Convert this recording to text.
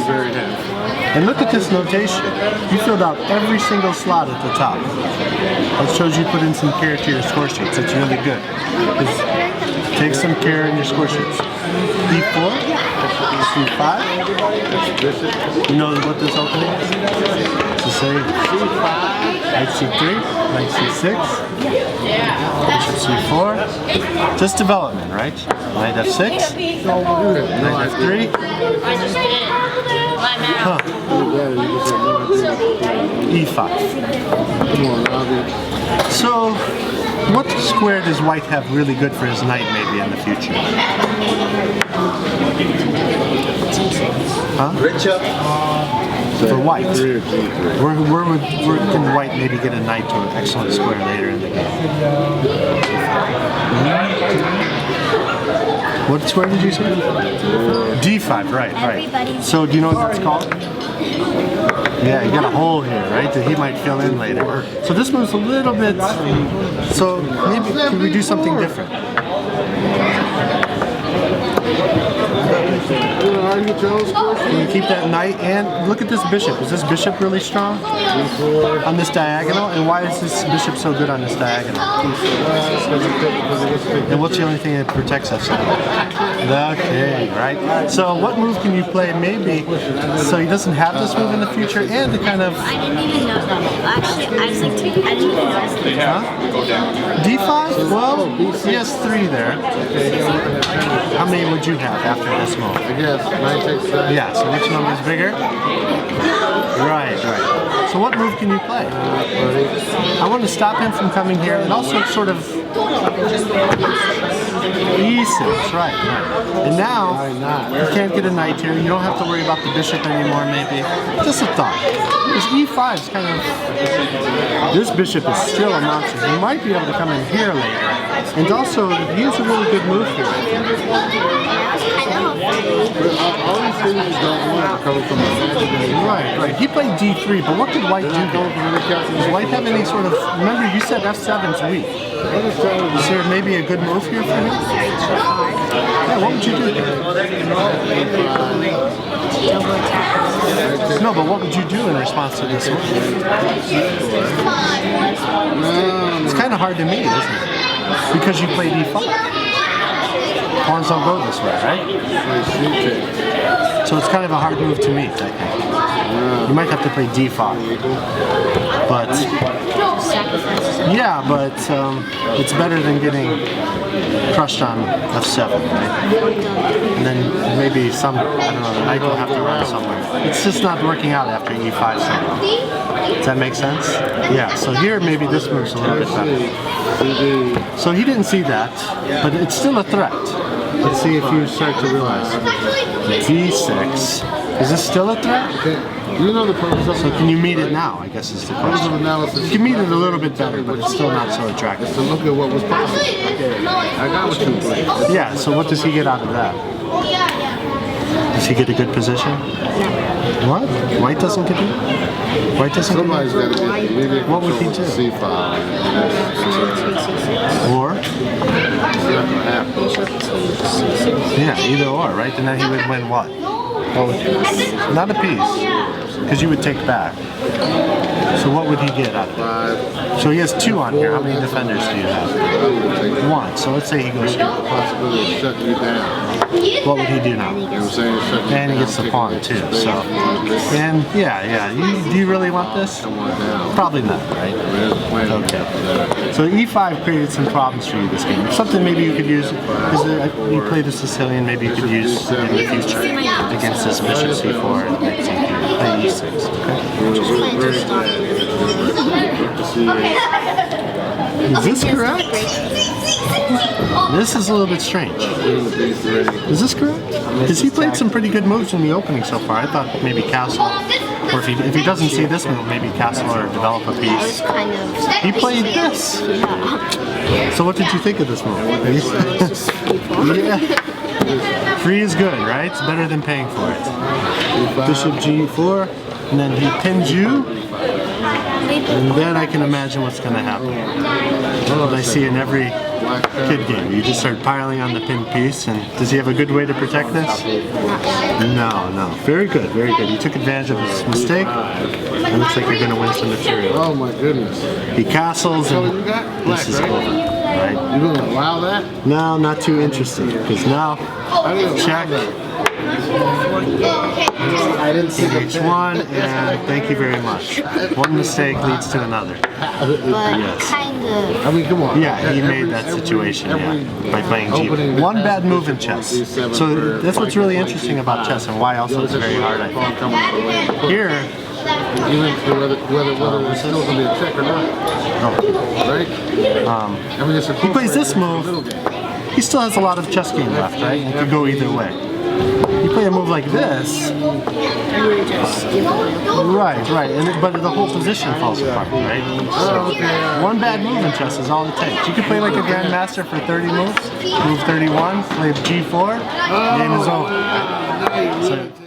very happy. And look at this notation. You filled out every single slot at the top. That shows you put in some care to your score sheets. It's really good. Take some care in your score sheets. D4, C5. You know what this opening is? To say Knight C3, Knight C6, Bishop C4. Just development, right? Knight F6, Knight F3. Huh. E5. So, what square does White have really good for his knight maybe in the future? Huh? For White. Where can White maybe get a knight to an excellent square later in the game? What square did you say? D5, right. So do you know what it's called? Yeah, you got a hole here, right, that he might fill in later. So this move's a little bit, so maybe could we do something different? Can you keep that knight? And look at this bishop. Is this bishop really strong on this diagonal? And why is this bishop so good on this diagonal? And what's the only thing that protects us? Okay, right. So what move can you play maybe so he doesn't have this move in the future and to kind of... I didn't even know that. Actually, I didn't even notice that. Huh? D5? Well, he has 3 there. How many would you have after this move? I guess knight takes that. Yeah, so which number is bigger? Right. So what move can you play? I want to stop him from coming here and also sort of E6, right. And now, you can't get a knight here. You don't have to worry about the bishop anymore, maybe. Just a thought. This E5 is kind of... This bishop is still a monster. You might be able to come in here later. And also, he has a really good move here. All these things you don't want are coming from the Right. He played D3, but what did White do? Does White have any sort of... Remember, you said F7's weak. Is there maybe a good move here for him? Yeah, what would you do? No, but what would you do in response to this move? It's kind of hard to meet, isn't it? Because you play D5. Pawns don't go this way, right? So it's kind of a hard move to meet, I think. You might have to play D5. But... Yeah, but it's better than getting crushed on F7, right? And then maybe some, I don't know, the knight will have to run somewhere. It's just not working out after E5 somehow. Does that make sense? Yeah, so here maybe this move's a little bit better. So he didn't see that, but it's still a threat. Let's see if you start to realize. D6. Is this still a threat? You know the purpose of So can you meet it now, I guess is the question. You can meet it a little bit better, but it's still not so attractive. to look at what was possible. I got what you played. Yeah, so what does he get out of that? Does he get a good position? What? White doesn't get it? White doesn't Somebody's get got to get immediate What would he do? C5. Or? It's not going to happen. Yeah, either or, right? And then he would win what? Not a piece, because you would take back. So what would he get out of it? So he has 2 on here. How many defenders do you have? 1. So let's say he goes here. Possibility of shutting you down. What would he do now? You know what I'm saying? Shutting you And he down, gets the taking pawn that too. space, So, and yeah. Do you really want this? someone down. Probably not, right? Okay. So E5 created some problems for you this game. Something maybe you could use, because you play the Sicilian, maybe you could use in the future against this bishop C4 and knight C3. Play E6, okay? Is this correct? This is a little bit strange. Is this correct? Because he played some pretty good moves in the opening so far. I thought maybe castle, or if he doesn't see this move, maybe castle or develop a piece. He played this. So what did you think of this move? Yeah. Free is good, right? It's better than paying for it. Bishop G4, and then he pins you. And then I can imagine what's going to happen. What I see in every kid game. You just start piling on the pinned piece, and does he have a good way to protect this? No, no. Very good, very good. You took advantage of his mistake. It looks like you're going to win some material. Oh my goodness. He castles, and this is over. Right? You're going to allow that? No, not too interested, because now, check. I didn't see the H1, and thank you very much. One mistake leads to another. But Yes. kind of. I mean, come on. Yeah, he made that situation, by playing G. One bad move in chess. So that's what's really interesting about chess, and why also it's very hard, I think. Here, Even whether it's still going to be a check or not. Right? I mean, it's a he plays this move. He still has a lot of chess game left, right? It could go either way. You play a move like this. Right, but the whole position falls apart, right? So one bad move in chess is all it takes. You could play like a grandmaster for 30 moves, move 31, play G4, game is over. So,